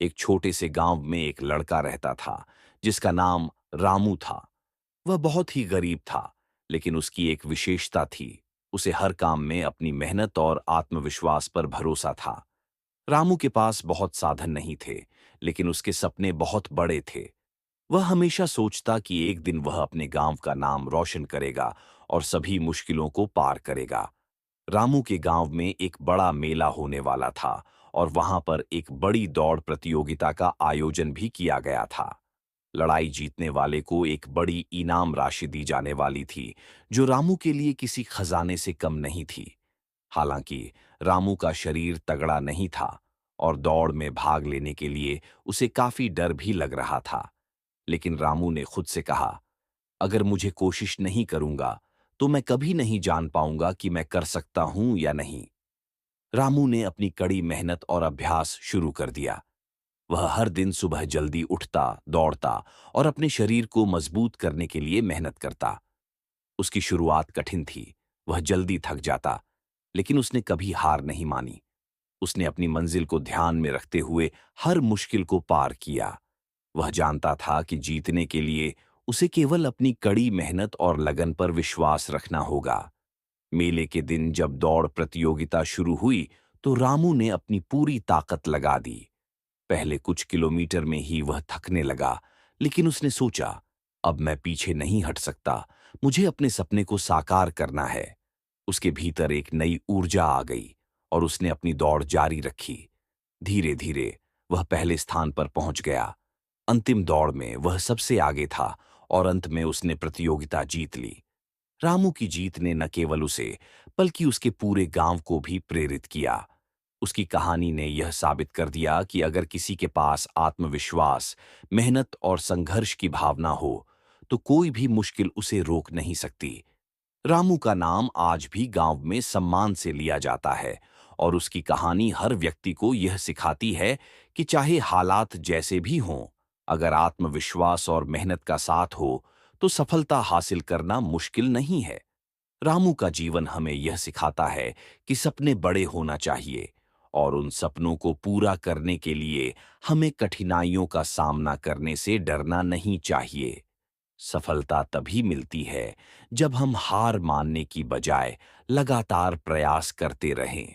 एक छोटे से गांव में एक लड़का रहता था जिसका नाम रामू था। वह बहुत ही गरीब था, लेकिन उसकी एक विशेषता थी। उसे हर काम में अपनी मेहनत और आत्मविश्वास पर भरोसा था। रामू के पास बहुत साधन नहीं थे, लेकिन उसके सपने बहुत बड़े थे। वह हमेशा सोचता कि एक दिन वह अपने गांव का नाम रोशन करेगा और सभी मुश्किलों को पार करेगा। रामू के गांव में एक बड़ा मेला होने वाला था और वहां पर एक बड़ी दौड़ प्रतियोगिता का आयोजन भी किया गया था। लड़ाई जीतने वाले को एक बड़ी इनाम राशि दी जाने वाली थी, जो रामू के लिए किसी खजाने से कम नहीं थी। हालांकि रामू का शरीर तगड़ा नहीं था और दौड़ में भाग लेने के लिए उसे काफी डर भी लग रहा था। लेकिन रामू ने खुद से कहा, अगर मुझे कोशिश नहीं करूंगा तो मैं कभी नहीं जान पाऊंगा कि मैं कर सकता हूं या नहीं। रामू ने अपनी कड़ी मेहनत और अभ्यास शुरू कर दिया। वह हर दिन सुबह जल्दी उठता, दौड़ता और अपने शरीर को मजबूत करने के लिए मेहनत करता। उसकी शुरुआत कठिन थी, वह जल्दी थक जाता, लेकिन उसने कभी हार नहीं मानी। उसने अपनी मंजिल को ध्यान में रखते हुए हर मुश्किल को पार किया। वह जानता था कि जीतने के लिए उसे केवल अपनी कड़ी मेहनत और लगन पर विश्वास रखना होगा। मेले के दिन जब दौड़ प्रतियोगिता शुरू हुई, तो रामू ने अपनी पूरी ताकत लगा दी। पहले कुछ किलोमीटर में ही वह थकने लगा, लेकिन उसने सोचा, अब मैं पीछे नहीं हट सकता, मुझे अपने सपने को साकार करना है। उसके भीतर एक नई ऊर्जा आ गई और उसने अपनी दौड़ जारी रखी। धीरे धीरे वह पहले स्थान पर पहुंच गया। अंतिम दौड़ में वह सबसे आगे था और अंत में उसने प्रतियोगिता जीत ली। रामू की जीत ने न केवल उसे, बल्कि उसके पूरे गांव को भी प्रेरित किया। उसकी कहानी ने यह साबित कर दिया कि अगर किसी के पास आत्मविश्वास, मेहनत और संघर्ष की भावना हो, तो कोई भी मुश्किल उसे रोक नहीं सकती। रामू का नाम आज भी गांव में सम्मान से लिया जाता है और उसकी कहानी हर व्यक्ति को यह सिखाती है कि चाहे हालात जैसे भी हों, अगर आत्मविश्वास और मेहनत का साथ हो, तो सफलता हासिल करना मुश्किल नहीं है। रामू का जीवन हमें यह सिखाता है कि सपने बड़े होना चाहिए और उन सपनों को पूरा करने के लिए हमें कठिनाइयों का सामना करने से डरना नहीं चाहिए। सफलता तभी मिलती है जब हम हार मानने की बजाय लगातार प्रयास करते रहें।